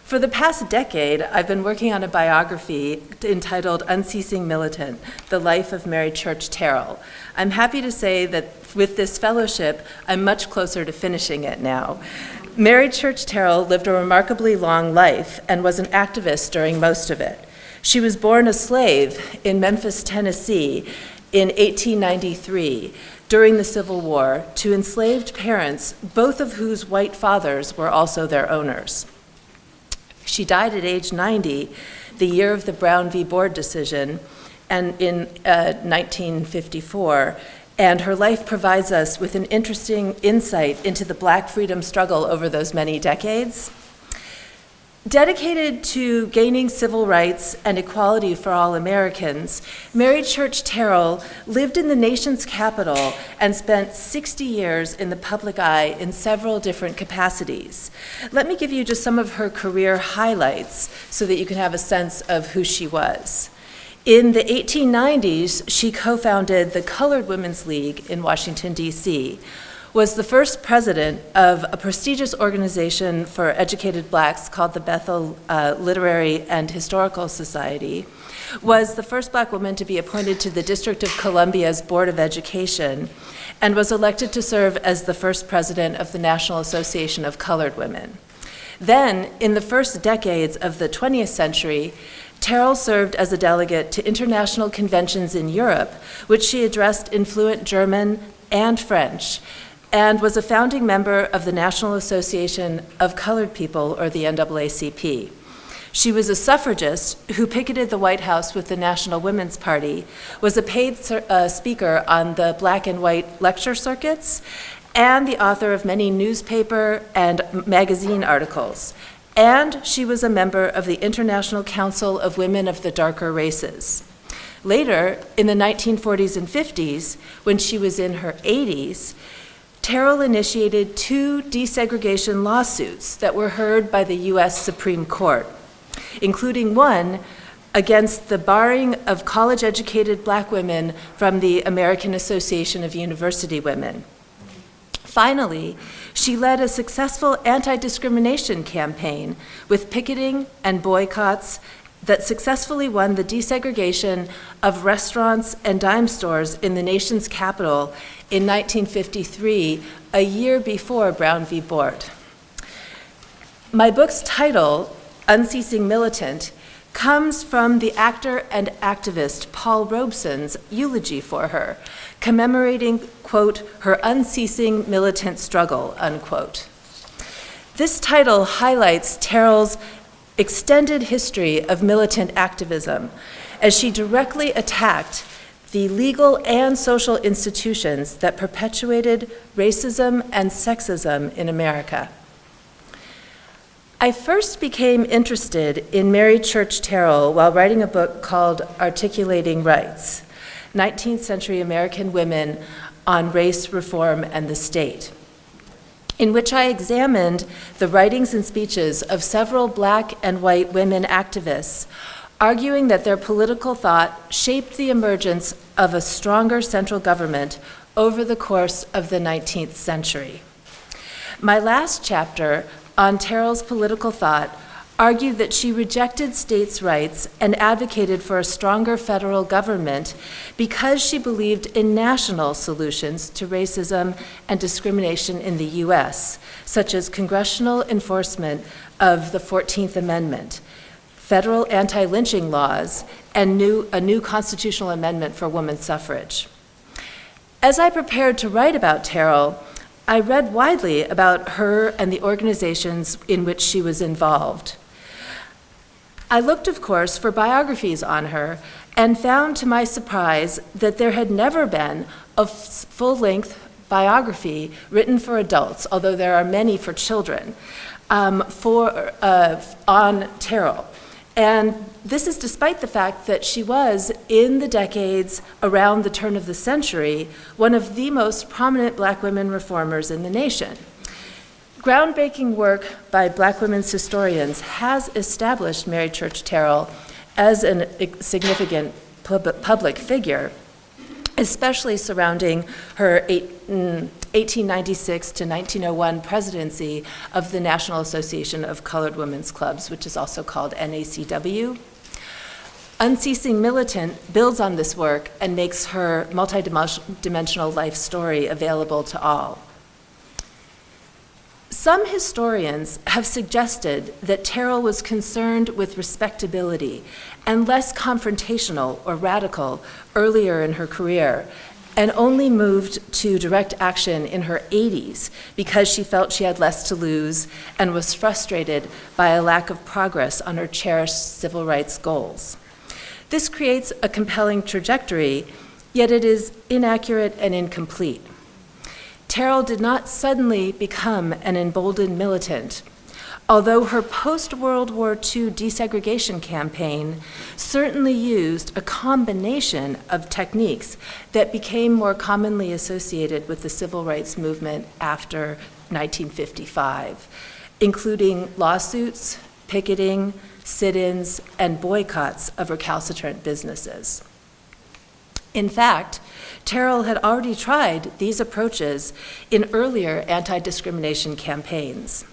For the past decade, I've been working on a biography entitled Unceasing Militant, The Life of Mary Church Terrell. I'm happy to say that with this fellowship, I'm much closer to finishing it now. Mary Church Terrell lived a remarkably long life and was an activist during most of it. She was born a slave in Memphis, Tennessee in 1893 during the Civil War to enslaved parents, both of whose white fathers were also their owners. She died at age 90, the year of the Brown v. Board decision, and in 1954, and her life provides us with an interesting insight into the Black freedom struggle over those many decades. Dedicated to gaining civil rights and equality for all Americans, Mary Church Terrell lived in the nation's capital and spent 60 years in the public eye in several different capacities. Let me give you just some of her career highlights so that you can have a sense of who she was. In the 1890s, she co-founded the Colored Women's League in Washington, D.C., was the first president of a prestigious organization for educated Blacks called the Bethel Literary and Historical Society, was the first Black woman to be appointed to the District of Columbia's Board of Education, and was elected to serve as the first president of the National Association of Colored Women. Then, in the first decades of the 20th century, Terrell served as a delegate to international conventions in Europe, which she addressed in fluent German and French, and was a founding member of the National Association of Colored People, or the NAACP. She was a suffragist who picketed the White House with the National Women's Party, was a paid speaker on the black and white lecture circuits, and the author of many newspaper and magazine articles. And she was a member of the International Council of Women of the Darker Races. Later, in the 1940s and 50s, when she was in her 80s, Terrell initiated 2 desegregation lawsuits that were heard by the US Supreme Court, including one against the barring of college-educated Black women from the American Association of University Women. Finally, she led a successful anti-discrimination campaign with picketing and boycotts that successfully won the desegregation of restaurants and dime stores in the nation's capital in 1953, a year before Brown v. Board. My book's title, Unceasing Militant, comes from the actor and activist Paul Robeson's eulogy for her, commemorating, quote, her unceasing militant struggle, unquote. This title highlights Terrell's extended history of militant activism as she directly attacked the legal and social institutions that perpetuated racism and sexism in America. I first became interested in Mary Church Terrell while writing a book called Articulating Rights, 19th Century American Women on Race, Reform, and the State, in which I examined the writings and speeches of several Black and white women activists, arguing that their political thought shaped the emergence of a stronger central government over the course of the 19th century. My last chapter on Terrell's political thought argued that she rejected states' rights and advocated for a stronger federal government because she believed in national solutions to racism and discrimination in the US, such as congressional enforcement of the 14th Amendment, federal anti-lynching laws, and a new constitutional amendment for women's suffrage. As I prepared to write about Terrell, I read widely about her and the organizations in which she was involved. I looked, of course, for biographies on her and found to my surprise that there had never been a full-length biography written for adults, although there are many for children, on Terrell. And this is despite the fact that she was, in the decades around the turn of the century, one of the most prominent Black women reformers in the nation. Groundbreaking work by Black women's historians has established Mary Church Terrell as a significant public figure, especially surrounding her 1896 to 1901 presidency of the National Association of Colored Women's Clubs, which is also called NAACP. Unceasing Militant builds on this work and makes her multidimensional life story available to all. Some historians have suggested that Terrell was concerned with respectability and less confrontational or radical earlier in her career, and only moved to direct action in her 80s because she felt she had less to lose and was frustrated by a lack of progress on her cherished civil rights goals. This creates a compelling trajectory, yet it is inaccurate and incomplete. Terrell did not suddenly become an emboldened militant, although her post-World War II desegregation campaign certainly used a combination of techniques that became more commonly associated with the civil rights movement after 1955, including lawsuits, picketing, sit-ins, and boycotts of recalcitrant businesses. In fact, Terrell had already tried these approaches in earlier anti-discrimination campaigns.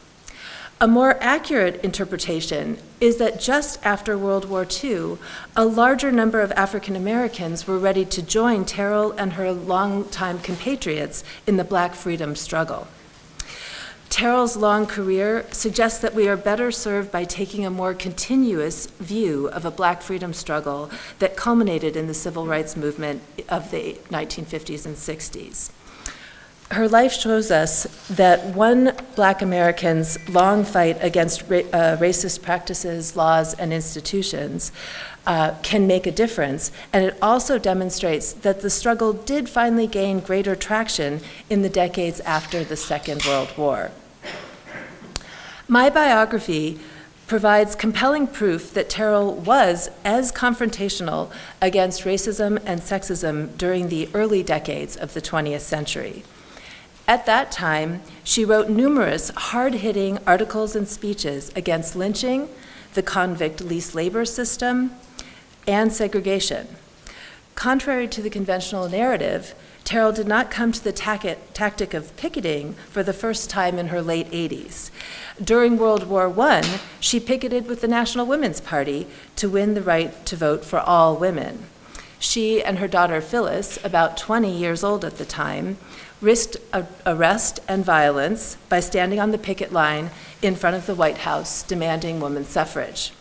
A more accurate interpretation is that just after World War II, a larger number of African Americans were ready to join Terrell and her longtime compatriots in the Black freedom struggle. Terrell's long career suggests that we are better served by taking a more continuous view of a Black freedom struggle that culminated in the civil rights movement of the 1950s and 60s. Her life shows us that one Black American's long fight against racist practices, laws, and institutions can make a difference, and it also demonstrates that the struggle did finally gain greater traction in the decades after the Second World War. My biography provides compelling proof that Terrell was as confrontational against racism and sexism during the early decades of the 20th century. At that time, she wrote numerous hard-hitting articles and speeches against lynching, the convict lease labor system, and segregation. Contrary to the conventional narrative, Terrell did not come to the tactic of picketing for the first time in her late 80s. During World War I, she picketed with the National Women's Party to win the right to vote for all women. She and her daughter Phyllis, about 20 years old at the time, risked arrest and violence by standing on the picket line in front of the White House demanding women's suffrage.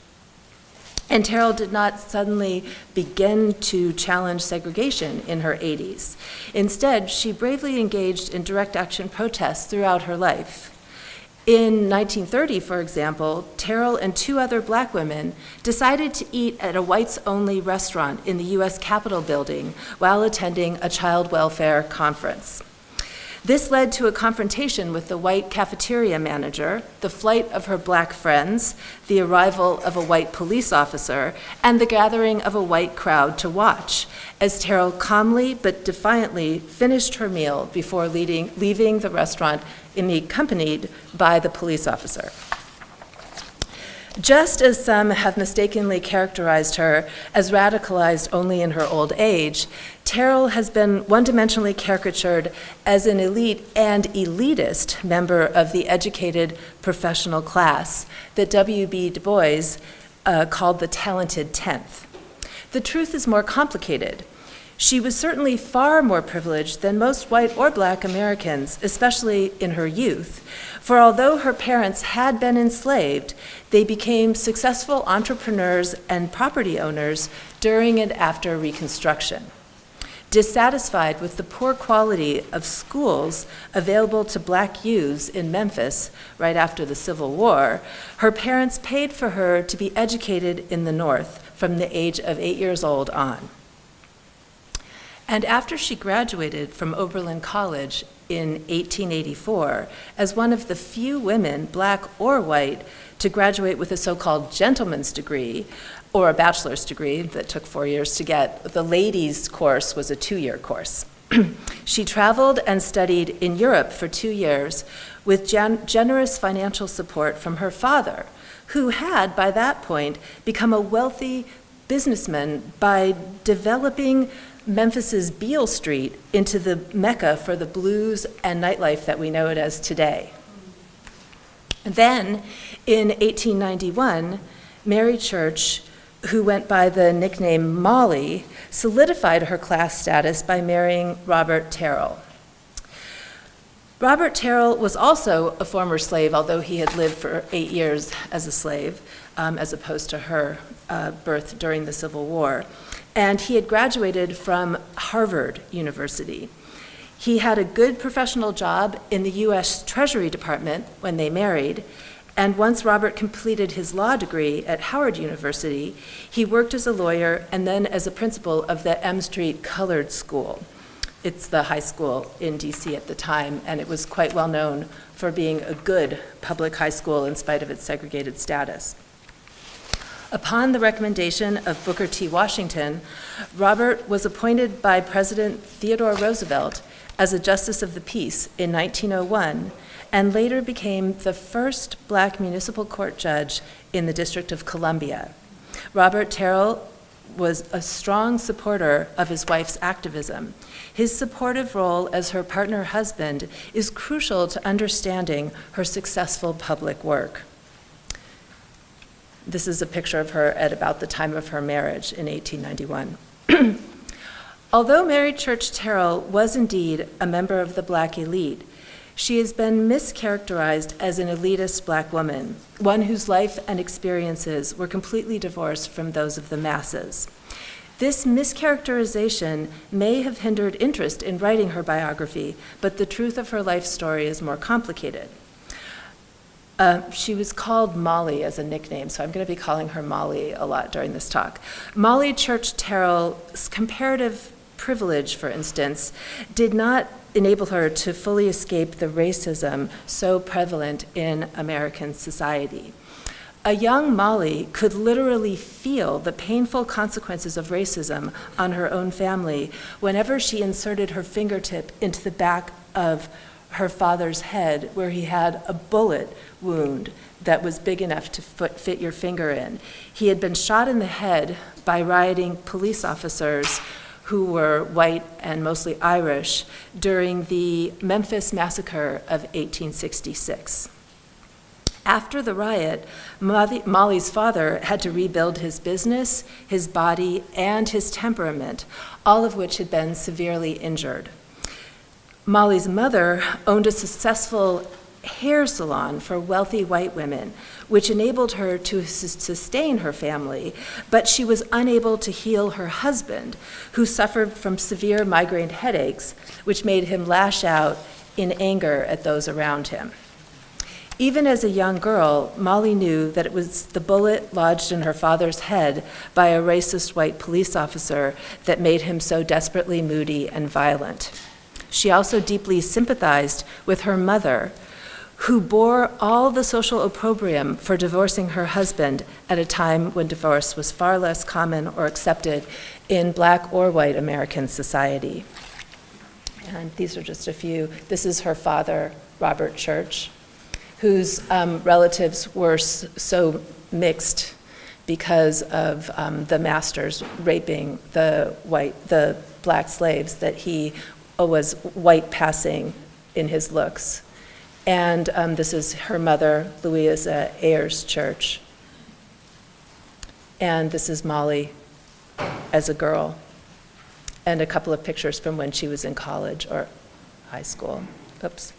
And Terrell did not suddenly begin to challenge segregation in her 80s. Instead, she bravely engaged in direct action protests throughout her life. In 1930, for example, Terrell and two other Black women decided to eat at a whites-only restaurant in the U.S. Capitol building while attending a child welfare conference. This led to a confrontation with the white cafeteria manager, the flight of her Black friends, the arrival of a white police officer, and the gathering of a white crowd to watch, as Terrell calmly but defiantly finished her meal before leaving the restaurant accompanied by the police officer. Just as some have mistakenly characterized her as radicalized only in her old age, Terrell has been one-dimensionally caricatured as an elite and elitist member of the educated professional class that W.B. Du Bois called the talented 10th. The truth is more complicated. She was certainly far more privileged than most white or Black Americans, especially in her youth, for although her parents had been enslaved, they became successful entrepreneurs and property owners during and after Reconstruction. Dissatisfied with the poor quality of schools available to Black youths in Memphis right after the Civil War, her parents paid for her to be educated in the North from the age of 8 years old on. And after she graduated from Oberlin College in 1884, as one of the few women, Black or white, to graduate with a so-called gentleman's degree, or a bachelor's degree that took 4 years to get, the ladies' course was a 2-year course. She traveled and studied in Europe for 2 years with generous financial support from her father, who had, by that point, become a wealthy businessman by developing Memphis's Beale Street into the mecca for the blues and nightlife that we know it as today. Then, in 1891, Mary Church, who went by the nickname Mollie, solidified her class status by marrying Robert Terrell. Robert Terrell was also a former slave, although he had lived for 8 years as a slave, as opposed to her birth during the Civil War. And he had graduated from Harvard University. He had a good professional job in the U.S. Treasury Department when they married, and once Robert completed his law degree at Howard University, he worked as a lawyer and then as a principal of the M Street Colored School. It's the high school in DC at the time, and it was quite well known for being a good public high school in spite of its segregated status. Upon the recommendation of Booker T. Washington, Robert was appointed by President Theodore Roosevelt as a Justice of the Peace in 1901, and later became the first Black municipal court judge in the District of Columbia. Robert Terrell was a strong supporter of his wife's activism. His supportive role as her partner husband is crucial to understanding her successful public work. This is a picture of her at about the time of her marriage in 1891. Although Mary Church Terrell was indeed a member of the Black elite, she has been mischaracterized as an elitist Black woman, one whose life and experiences were completely divorced from those of the masses. This mischaracterization may have hindered interest in writing her biography, but the truth of her life story is more complicated. She was called Mollie as a nickname, so I'm going to be calling her Mollie a lot during this talk. Mollie Church Terrell's comparative privilege, for instance, did not enable her to fully escape the racism so prevalent in American society. A young Mollie could literally feel the painful consequences of racism on her own family whenever she inserted her fingertip into the back of her father's head, where he had a bullet wound that was big enough to fit your finger in. He had been shot in the head by rioting police officers who were white and mostly Irish during the Memphis Massacre of 1866. After the riot, Mollie's father had to rebuild his business, his body, and his temperament, all of which had been severely injured. Mollie's mother owned a successful hair salon for wealthy white women, which enabled her to sustain her family, but she was unable to heal her husband, who suffered from severe migraine headaches, which made him lash out in anger at those around him. Even as a young girl, Mollie knew that it was the bullet lodged in her father's head by a racist white police officer that made him so desperately moody and violent. She also deeply sympathized with her mother, who bore all the social opprobrium for divorcing her husband at a time when divorce was far less common or accepted in Black or white American society. And these are just a few. This is her father, Robert Church, whose relatives were so mixed because of the masters raping the Black slaves that he was white passing in his looks. And this is her mother, Louisa Ayres Church. And this is Mollie as a girl. And a couple of pictures from when she was in college or high school. Oops.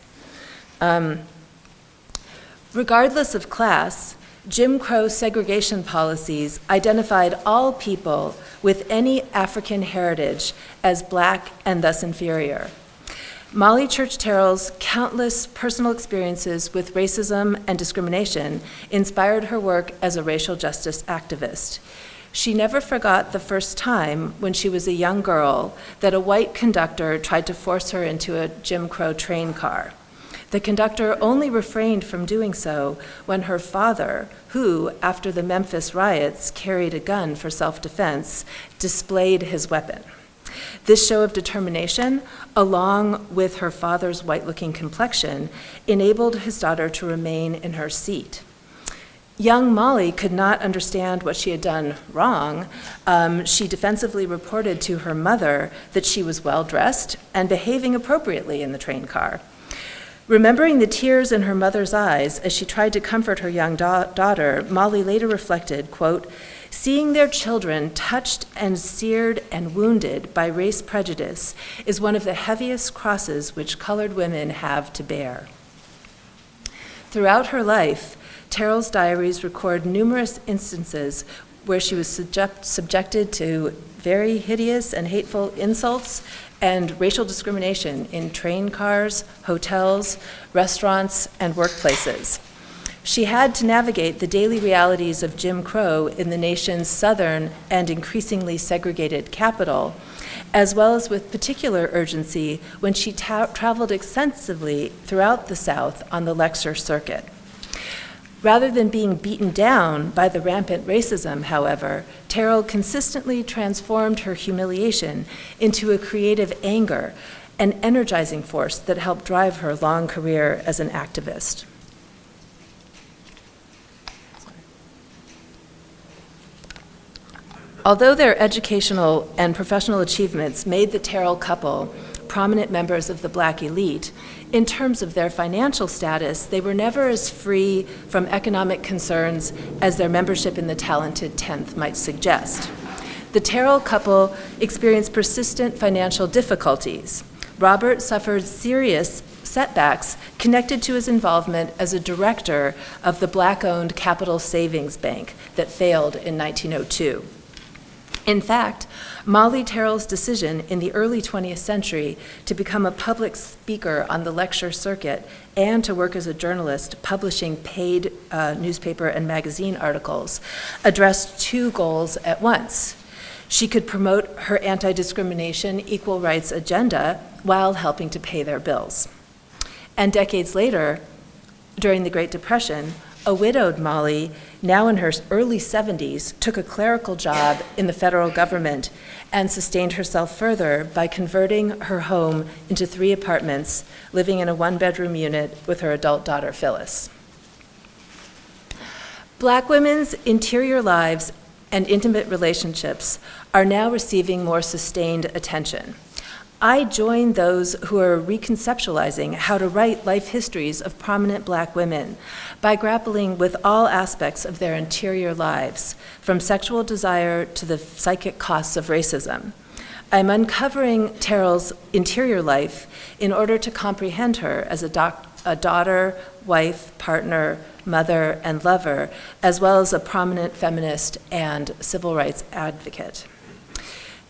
Regardless of class, Jim Crow segregation policies identified all people with any African heritage as Black and thus inferior. Mollie Church Terrell's countless personal experiences with racism and discrimination inspired her work as a racial justice activist. She never forgot the first time when she was a young girl that a white conductor tried to force her into a Jim Crow train car. The conductor only refrained from doing so when her father, who, after the Memphis riots, carried a gun for self-defense, displayed his weapon. This show of determination, along with her father's white-looking complexion, enabled his daughter to remain in her seat. Young Mollie could not understand what she had done wrong. She defensively reported to her mother that she was well-dressed and behaving appropriately in the train car. Remembering the tears in her mother's eyes as she tried to comfort her young daughter, Mollie later reflected, quote, "Seeing their children touched and seared and wounded by race prejudice is one of the heaviest crosses which colored women have to bear." Throughout her life, Terrell's diaries record numerous instances where she was subjected to very hideous and hateful insults and racial discrimination in train cars, hotels, restaurants, and workplaces. She had to navigate the daily realities of Jim Crow in the nation's southern and increasingly segregated capital, as well as with particular urgency when she traveled extensively throughout the South on the lecture circuit. Rather than being beaten down by the rampant racism, however, Terrell consistently transformed her humiliation into a creative anger, an energizing force that helped drive her long career as an activist. Although their educational and professional achievements made the Terrell couple prominent members of the Black elite, in terms of their financial status, they were never as free from economic concerns as their membership in the talented 10th might suggest. The Terrell couple experienced persistent financial difficulties. Robert suffered serious setbacks connected to his involvement as a director of the Black-owned Capital Savings Bank that failed in 1902. In fact, Mollie Terrell's decision in the early 20th century to become a public speaker on the lecture circuit and to work as a journalist publishing paid newspaper and magazine articles addressed two goals at once. She could promote her anti-discrimination, equal rights agenda while helping to pay their bills. And decades later, during the Great Depression, a widowed Mollie, now in her early 70s, took a clerical job in the federal government and sustained herself further by converting her home into 3 apartments, living in a 1-bedroom unit with her adult daughter, Phyllis. Black women's interior lives and intimate relationships are now receiving more sustained attention. I join those who are reconceptualizing how to write life histories of prominent Black women by grappling with all aspects of their interior lives, from sexual desire to the psychic costs of racism. I'm uncovering Terrell's interior life in order to comprehend her as a daughter, wife, partner, mother, and lover, as well as a prominent feminist and civil rights advocate.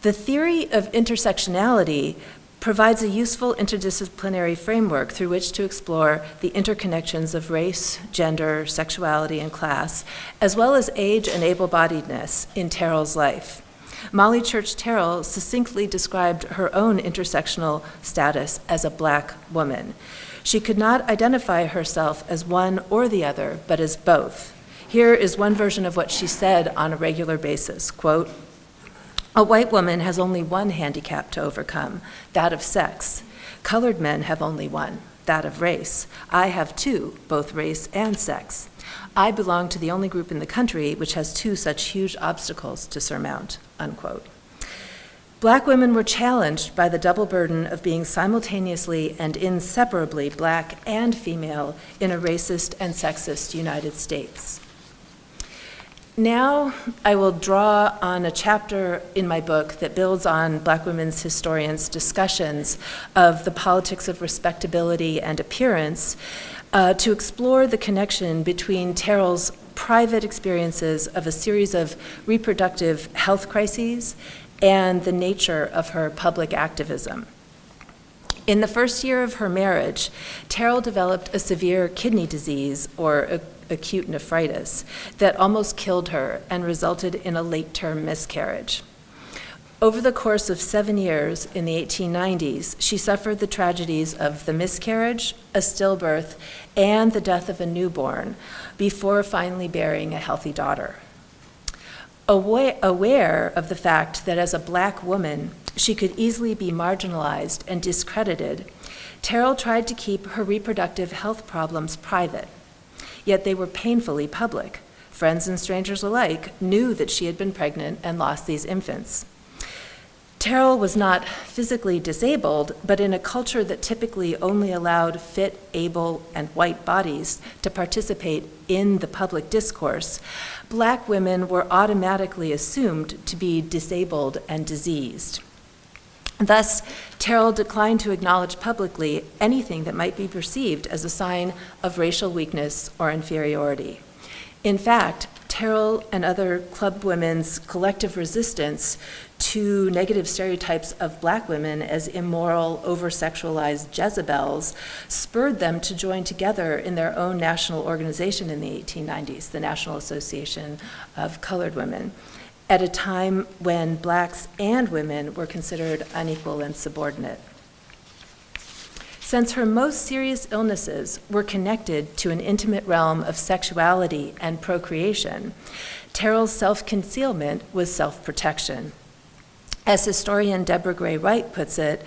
The theory of intersectionality provides a useful interdisciplinary framework through which to explore the interconnections of race, gender, sexuality, and class, as well as age and able-bodiedness in Terrell's life. Mollie Church Terrell succinctly described her own intersectional status as a Black woman. She could not identify herself as one or the other, but as both. Here is one version of what she said on a regular basis, quote, "A white woman has only one handicap to overcome, that of sex. Colored men have only one, that of race. I have 2, both race and sex. I belong to the only group in the country which has 2 such huge obstacles to surmount," unquote. Black women were challenged by the double burden of being simultaneously and inseparably Black and female in a racist and sexist United States. Now I will draw on a chapter in my book that builds on Black women's historians' discussions of the politics of respectability and appearance to explore the connection between Terrell's private experiences of a series of reproductive health crises and the nature of her public activism. In the first year of her marriage, Terrell developed a severe kidney disease, or acute nephritis, that almost killed her and resulted in a late-term miscarriage. Over the course of 7 years in the 1890s, she suffered the tragedies of the miscarriage, a stillbirth, and the death of a newborn before finally bearing a healthy daughter. Aware of the fact that as a Black woman, she could easily be marginalized and discredited, Terrell tried to keep her reproductive health problems private, yet they were painfully public. Friends and strangers alike knew that she had been pregnant and lost these infants. Terrell was not physically disabled, but in a culture that typically only allowed fit, able, and white bodies to participate in the public discourse, Black women were automatically assumed to be disabled and diseased. Thus, Terrell declined to acknowledge publicly anything that might be perceived as a sign of racial weakness or inferiority. In fact, Terrell and other club women's collective resistance to negative stereotypes of Black women as immoral, over-sexualized Jezebels spurred them to join together in their own national organization in the 1890s, the National Association of Colored Women, at a time when Blacks and women were considered unequal and subordinate. Since her most serious illnesses were connected to an intimate realm of sexuality and procreation, Terrell's self-concealment was self-protection. As historian Deborah Gray Wright puts it,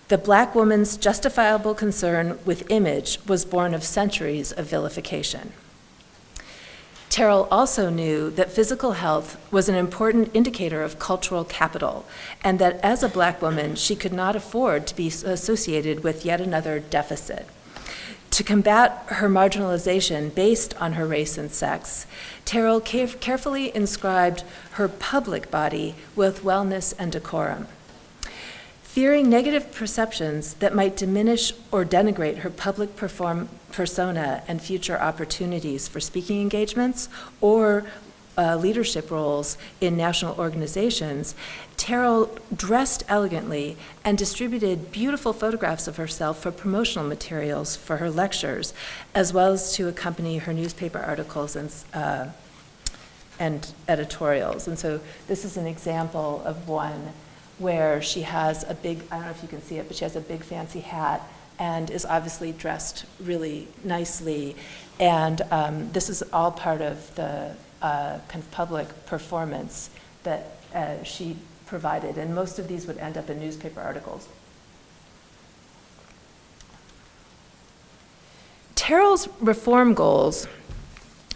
the Black woman's justifiable concern with image was born of centuries of vilification. Terrell also knew that physical health was an important indicator of cultural capital, and that as a Black woman, she could not afford to be associated with yet another deficit. To combat her marginalization based on her race and sex, Terrell carefully inscribed her public body with wellness and decorum. Fearing negative perceptions that might diminish or denigrate her public persona and future opportunities for speaking engagements or leadership roles in national organizations, Terrell dressed elegantly and distributed beautiful photographs of herself for promotional materials for her lectures, as well as to accompany her newspaper articles and editorials. And so this is an example of one where she has a big, I don't know if you can see it, but she has a big fancy hat and is obviously dressed really nicely. And this is all part of the kind of public performance that she provided. And most of these would end up in newspaper articles. Terrell's reform goals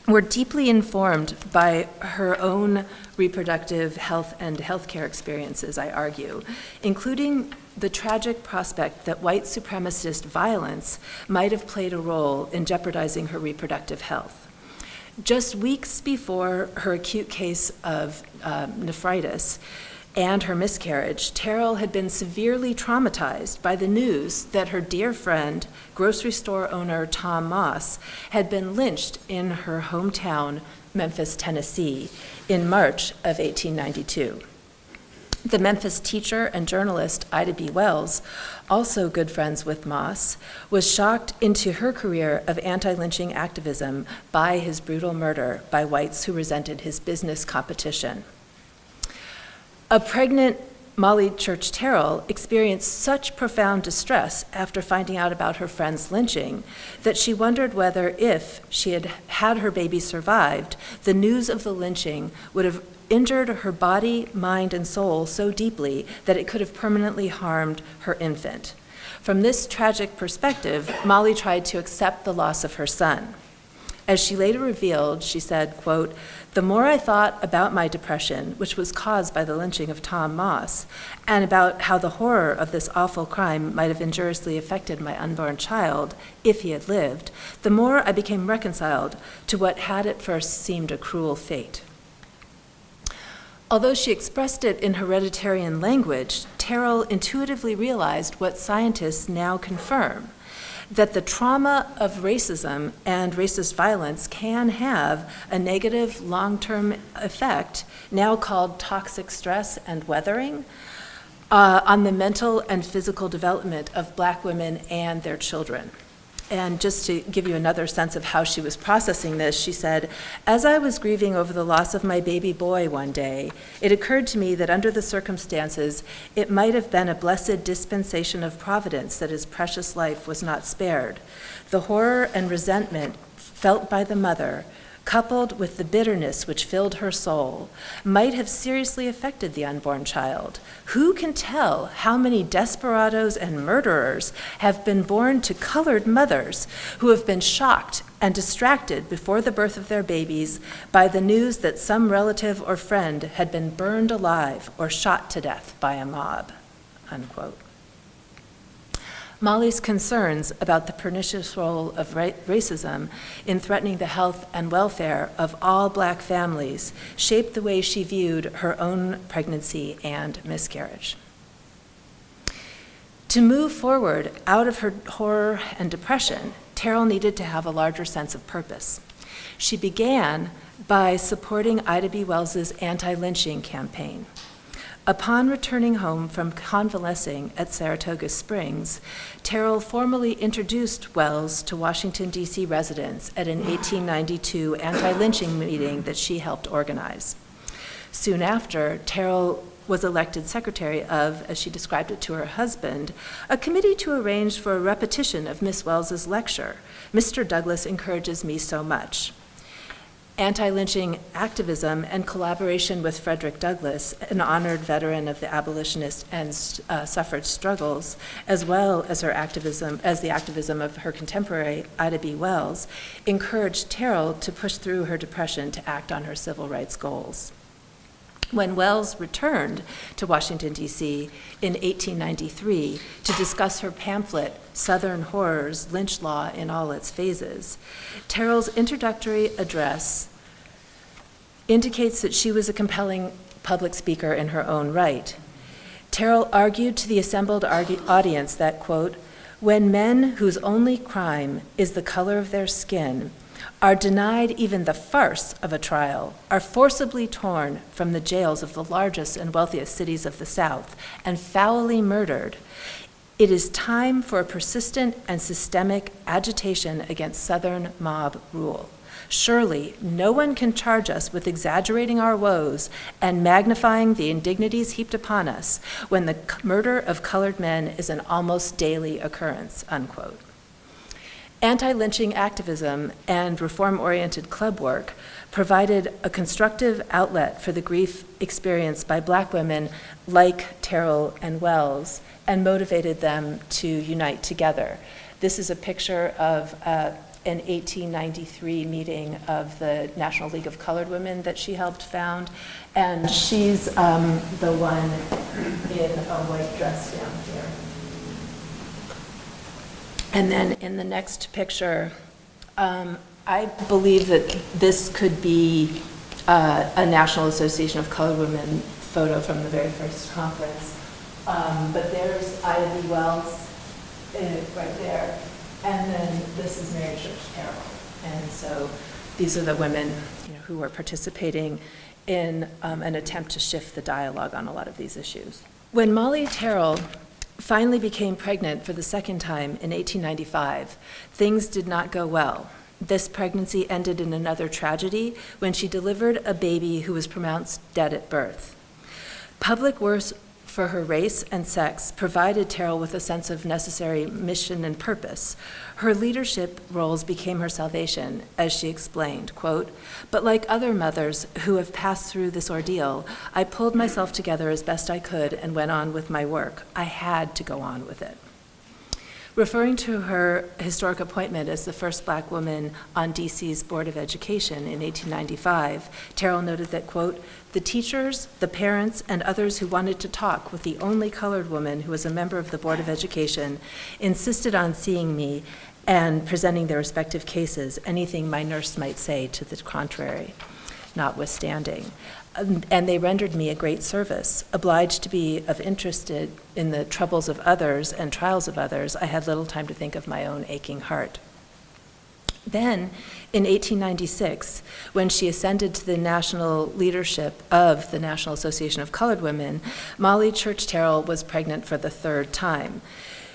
were deeply informed by her own reproductive health and healthcare experiences, I argue, including the tragic prospect that white supremacist violence might have played a role in jeopardizing her reproductive health. Just weeks before her acute case of nephritis and her miscarriage, Terrell had been severely traumatized by the news that her dear friend, grocery store owner Tom Moss, had been lynched in her hometown, Memphis, Tennessee, in March of 1892. The Memphis teacher and journalist Ida B. Wells, also good friends with Moss, was shocked into her career of anti-lynching activism by his brutal murder by whites who resented his business competition. A pregnant Mollie Church Terrell experienced such profound distress after finding out about her friend's lynching that she wondered whether, if she had had her baby survived, the news of the lynching would have injured her body, mind, and soul so deeply that it could have permanently harmed her infant. From this tragic perspective, Mollie tried to accept the loss of her son. As she later revealed, she said, quote, "The more I thought about my depression, which was caused by the lynching of Tom Moss, and about how the horror of this awful crime might have injuriously affected my unborn child, if he had lived, the more I became reconciled to what had at first seemed a cruel fate." Although she expressed it in hereditarian language, Terrell intuitively realized what scientists now confirm, that the trauma of racism and racist violence can have a negative long-term effect, now called toxic stress and weathering, on the mental and physical development of Black women and their children. And just to give you another sense of how she was processing this, she said, "As I was grieving over the loss of my baby boy one day, it occurred to me that under the circumstances, it might have been a blessed dispensation of providence that his precious life was not spared. The horror and resentment felt by the mother coupled with the bitterness which filled her soul, might have seriously affected the unborn child. Who can tell how many desperados and murderers have been born to colored mothers who have been shocked and distracted before the birth of their babies by the news that some relative or friend had been burned alive or shot to death by a mob, unquote. Mollie's concerns about the pernicious role of racism in threatening the health and welfare of all Black families shaped the way she viewed her own pregnancy and miscarriage. To move forward out of her horror and depression, Terrell needed to have a larger sense of purpose. She began by supporting Ida B. Wells's anti-lynching campaign. Upon returning home from convalescing at Saratoga Springs, Terrell formally introduced Wells to Washington, D.C. residents at an 1892 anti-lynching meeting that she helped organize. Soon after, Terrell was elected secretary of, as she described it to her husband, a committee to arrange for a repetition of Miss Wells's lecture, "Mr. Douglas Encourages Me So Much." Anti-lynching activism and collaboration with Frederick Douglass, an honored veteran of the abolitionist and suffrage struggles, as well as the activism of her contemporary Ida B. Wells, encouraged Terrell to push through her depression to act on her civil rights goals. When Wells returned to Washington, D.C. in 1893 to discuss her pamphlet, Southern Horrors, Lynch Law in All Its Phases, Terrell's introductory address indicates that she was a compelling public speaker in her own right. Terrell argued to the assembled audience that, quote, "When men whose only crime is the color of their skin are denied even the farce of a trial, are forcibly torn from the jails of the largest and wealthiest cities of the South, and foully murdered, it is time for a persistent and systemic agitation against Southern mob rule. Surely no one can charge us with exaggerating our woes and magnifying the indignities heaped upon us when the murder of colored men is an almost daily occurrence," unquote. Anti-lynching activism and reform-oriented club work provided a constructive outlet for the grief experienced by Black women like Terrell and Wells and motivated them to unite together. This is a picture of an 1893 meeting of the National League of Colored Women that she helped found, and she's the one in a white dress down here. And then in the next picture, I believe that this could be a National Association of Colored Women photo from the very first conference. But there's Ida B. Wells right there. And then this is Mary Church Terrell. And so these are the women who are participating in an attempt to shift the dialogue on a lot of these issues. When Mollie Terrell finally became pregnant for the second time in 1895, things did not go well. This pregnancy ended in another tragedy when she delivered a baby who was pronounced dead at birth. Public worship for her race and sex provided Terrell with a sense of necessary mission and purpose. Her leadership roles became her salvation, as she explained, quote, "But like other mothers who have passed through this ordeal, I pulled myself together as best I could and went on with my work. I had to go on with it." Referring to her historic appointment as the first Black woman on DC's Board of Education in 1895, Terrell noted that, quote, "The teachers, the parents, and others who wanted to talk with the only colored woman who was a member of the Board of Education insisted on seeing me and presenting their respective cases, anything my nurse might say to the contrary, notwithstanding. And they rendered me a great service. Obliged to be interested in the troubles of others and trials of others, I had little time to think of my own aching heart." Then, in 1896, when she ascended to the national leadership of the National Association of Colored Women, Mollie Church Terrell was pregnant for the third time.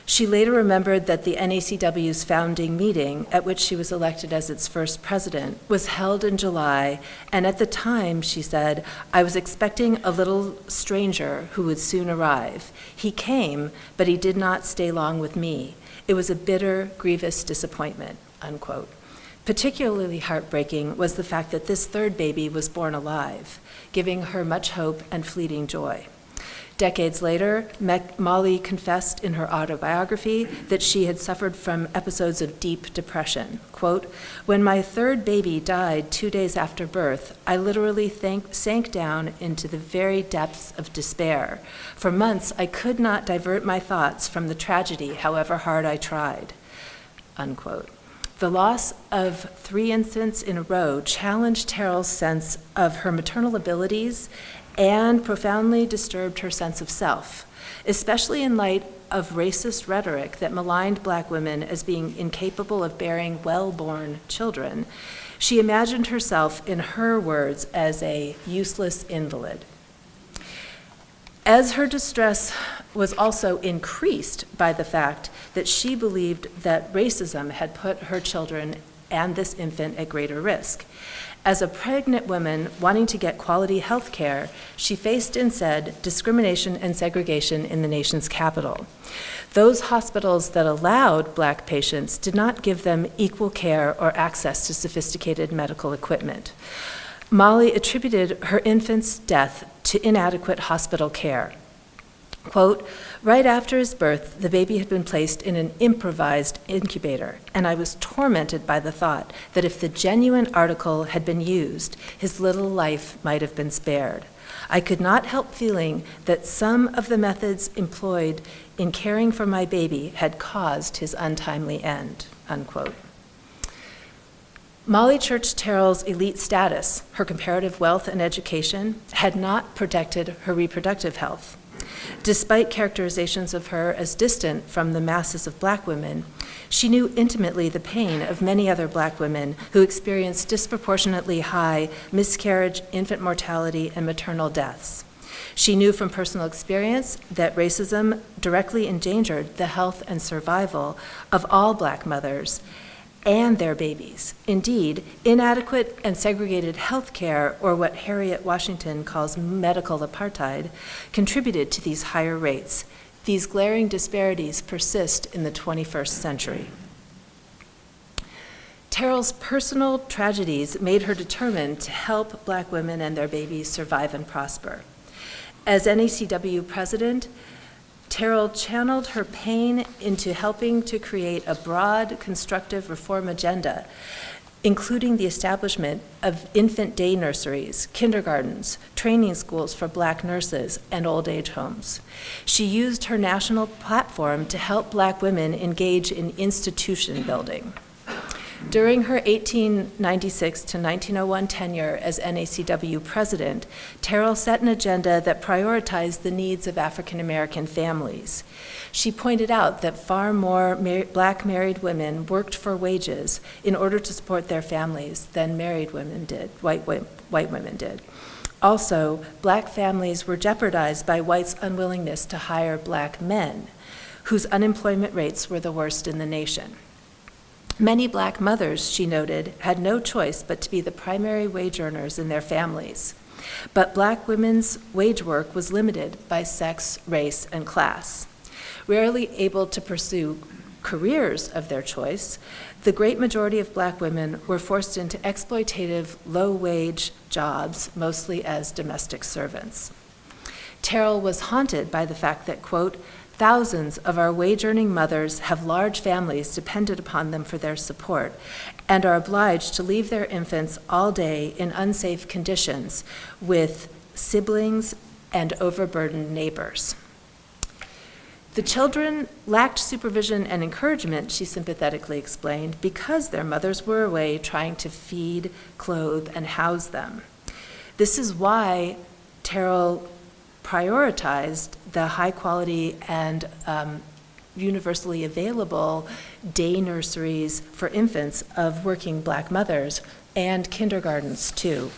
She later remembered that the NAACW's founding meeting, at which she was elected as its first president, was held in July, and at the time, she said, "I was expecting a little stranger who would soon arrive. He came, but he did not stay long with me. It was a bitter, grievous disappointment," unquote. Particularly heartbreaking was the fact that this third baby was born alive, giving her much hope and fleeting joy. Decades later, Mollie confessed in her autobiography that she had suffered from episodes of deep depression. Quote, "When my third baby died 2 days after birth, I literally sank down into the very depths of despair. For months, I could not divert my thoughts from the tragedy, however hard I tried." Unquote. The loss of 3 infants in a row challenged Terrell's sense of her maternal abilities and profoundly disturbed her sense of self, especially in light of racist rhetoric that maligned Black women as being incapable of bearing well-born children. She imagined herself, in her words, as a useless invalid. As her distress was also increased by the fact that she believed that racism had put her children and this infant at greater risk. As a pregnant woman wanting to get quality health care, she faced instead discrimination and segregation in the nation's capital. Those hospitals that allowed Black patients did not give them equal care or access to sophisticated medical equipment. Mollie attributed her infant's death to inadequate hospital care. Quote, "Right after his birth, the baby had been placed in an improvised incubator, and I was tormented by the thought that if the genuine article had been used, his little life might have been spared. I could not help feeling that some of the methods employed in caring for my baby had caused his untimely end." Unquote. Mollie Church Terrell's elite status, her comparative wealth and education, had not protected her reproductive health. Despite characterizations of her as distant from the masses of Black women, she knew intimately the pain of many other Black women who experienced disproportionately high miscarriage, infant mortality, and maternal deaths. She knew from personal experience that racism directly endangered the health and survival of all Black mothers and their babies. Indeed, inadequate and segregated health care, or what Harriet Washington calls medical apartheid, contributed to these higher rates. These glaring disparities persist in the 21st century. Terrell's personal tragedies made her determined to help Black women and their babies survive and prosper. As NAACP president, Terrell channeled her pain into helping to create a broad, constructive reform agenda, including the establishment of infant day nurseries, kindergartens, training schools for Black nurses, and old age homes. She used her national platform to help Black women engage in institution building. During her 1896 to 1901 tenure as NAACP president, Terrell set an agenda that prioritized the needs of African American families. She pointed out that far more Black married women worked for wages in order to support their families than married women did, white women did. Also, Black families were jeopardized by whites' unwillingness to hire Black men, whose unemployment rates were the worst in the nation. Many Black mothers, she noted, had no choice but to be the primary wage earners in their families. But Black women's wage work was limited by sex, race, and class. Rarely able to pursue careers of their choice, the great majority of Black women were forced into exploitative, low-wage jobs, mostly as domestic servants. Terrell was haunted by the fact that, quote, "Thousands of our wage-earning mothers have large families dependent upon them for their support and are obliged to leave their infants all day in unsafe conditions with siblings and overburdened neighbors." The children lacked supervision and encouragement, she sympathetically explained, because their mothers were away trying to feed, clothe, and house them. This is why Terrell prioritized the high quality and universally available day nurseries for infants of working Black mothers and kindergartens too.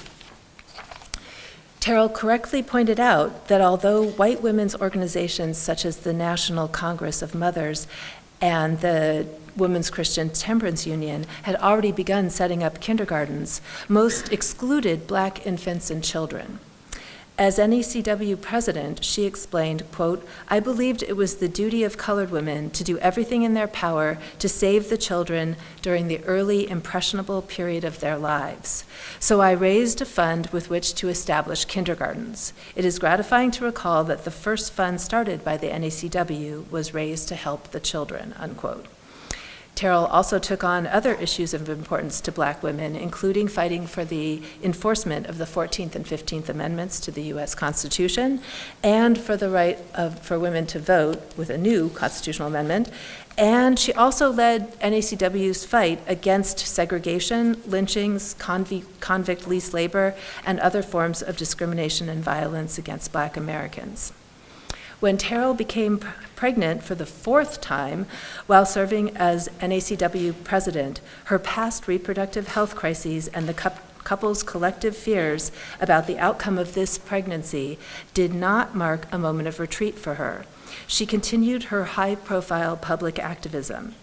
Terrell correctly pointed out that although white women's organizations such as the National Congress of Mothers and the Women's Christian Temperance Union had already begun setting up kindergartens, most excluded Black infants and children. As NAACP president, she explained, quote, "I believed it was the duty of colored women to do everything in their power to save the children during the early impressionable period of their lives. So I raised a fund with which to establish kindergartens. It is gratifying to recall that the first fund started by the NAACP was raised to help the children," unquote. Terrell also took on other issues of importance to Black women, including fighting for the enforcement of the 14th and 15th Amendments to the U.S. Constitution and for the right for women to vote with a new constitutional amendment. And she also led NAACP's fight against segregation, lynchings, convict leased labor, and other forms of discrimination and violence against Black Americans. When Terrell became pregnant for the fourth time while serving as NAACP president, her past reproductive health crises and the couple's collective fears about the outcome of this pregnancy did not mark a moment of retreat for her. She continued her high-profile public activism.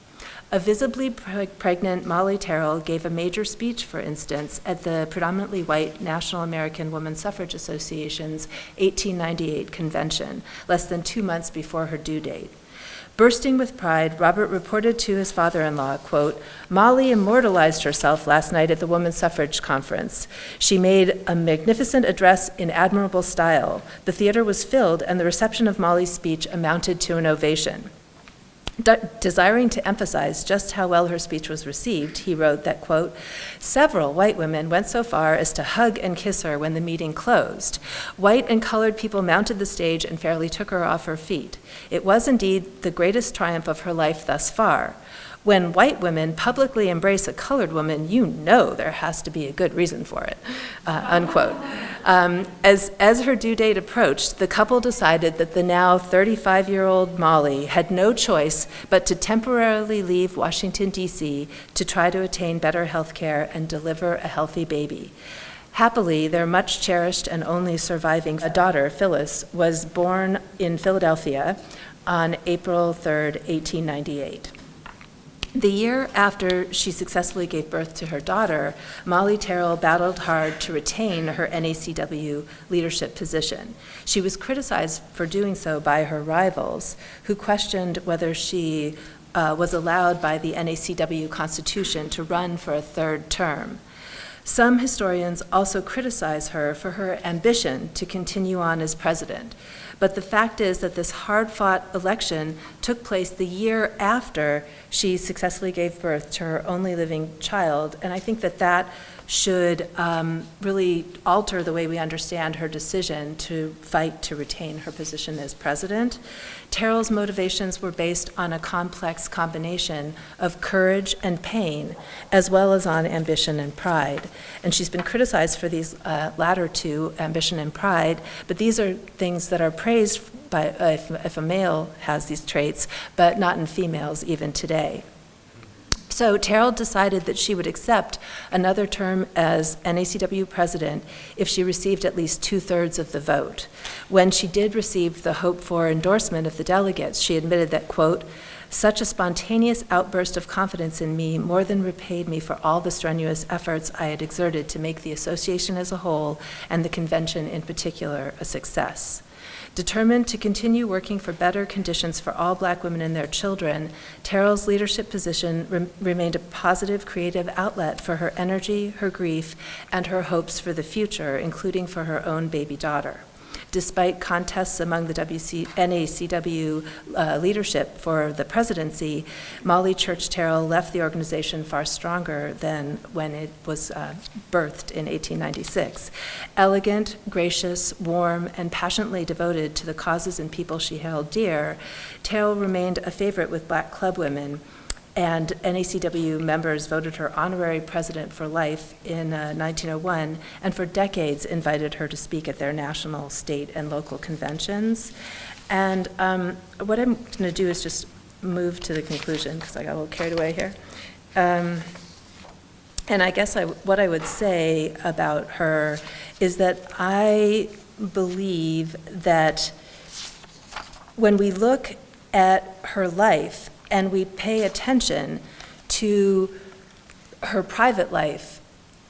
A visibly pregnant Mollie Terrell gave a major speech, for instance, at the predominantly white National American Woman Suffrage Association's 1898 convention, less than 2 months before her due date. Bursting with pride, Robert reported to his father-in-law, quote, "Mollie immortalized herself last night at the Women's Suffrage Conference. She made a magnificent address in admirable style. The theater was filled, and the reception of Mollie's speech amounted to an ovation." Desiring to emphasize just how well her speech was received, he wrote that, quote, "Several white women went so far as to hug and kiss her when the meeting closed. White and colored people mounted the stage and fairly took her off her feet. It was indeed the greatest triumph of her life thus far. When white women publicly embrace a colored woman, you know there has to be a good reason for it," unquote. As her due date approached, the couple decided that the now 35-year-old Mollie had no choice but to temporarily leave Washington, D.C. to try to attain better health care and deliver a healthy baby. Happily, their much cherished and only surviving daughter, Phyllis, was born in Philadelphia on April 3rd, 1898. The year after she successfully gave birth to her daughter, Mollie Terrell battled hard to retain her NAACP leadership position. She was criticized for doing so by her rivals, who questioned whether she was allowed by the NAACP Constitution to run for a third term. Some historians also criticize her for her ambition to continue on as president. But the fact is that this hard-fought election took place the year after she successfully gave birth to her only living child, and I think that that should really alter the way we understand her decision to fight to retain her position as president. Terrell's motivations were based on a complex combination of courage and pain, as well as on ambition and pride. And she's been criticized for these latter two, ambition and pride, but these are things that are praised by if a male has these traits, but not in females even today. So Terrell decided that she would accept another term as NAACP president if she received at least 2/3 of the vote. When she did receive the hoped-for endorsement of the delegates, she admitted that, quote, "Such a spontaneous outburst of confidence in me more than repaid me for all the strenuous efforts I had exerted to make the association as a whole and the convention in particular a success." Determined to continue working for better conditions for all Black women and their children, Terrell's leadership position remained a positive creative outlet for her energy, her grief, and her hopes for the future, including for her own baby daughter. Despite contests among the NAACP leadership for the presidency, Mollie Church Terrell left the organization far stronger than when it was birthed in 1896. Elegant, gracious, warm, and passionately devoted to the causes and people she held dear, Terrell remained a favorite with Black club women, and NAACP members voted her honorary president for life in 1901, and for decades invited her to speak at their national, state, and local conventions. And what I'm going to do is just move to the conclusion, because I got a little carried away here. And I guess what I would say about her is that I believe that when we look at her life and we pay attention to her private life,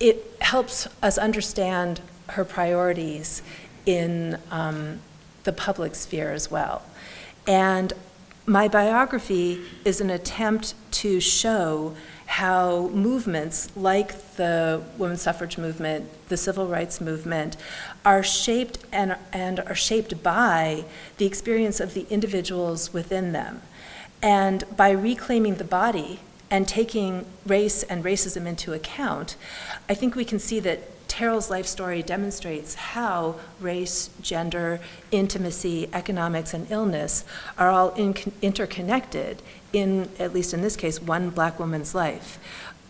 it helps us understand her priorities in the public sphere as well. And my biography is an attempt to show how movements like the women's suffrage movement, the civil rights movement, are shaped and are shaped by the experience of the individuals within them. And by reclaiming the body and taking race and racism into account, I think we can see that Terrell's life story demonstrates how race, gender, intimacy, economics, and illness are all interconnected in, at least in this case, one Black woman's life.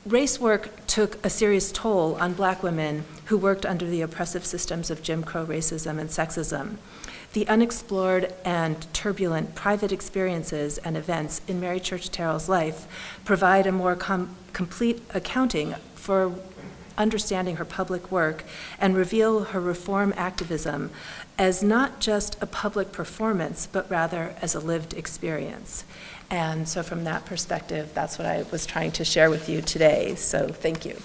Race work took a serious toll on Black women who worked under the oppressive systems of Jim Crow racism and sexism. The unexplored and turbulent private experiences and events in Mary Church Terrell's life provide a more complete accounting for understanding her public work and reveal her reform activism as not just a public performance, but rather as a lived experience. And so from that perspective, that's what I was trying to share with you today. So thank you.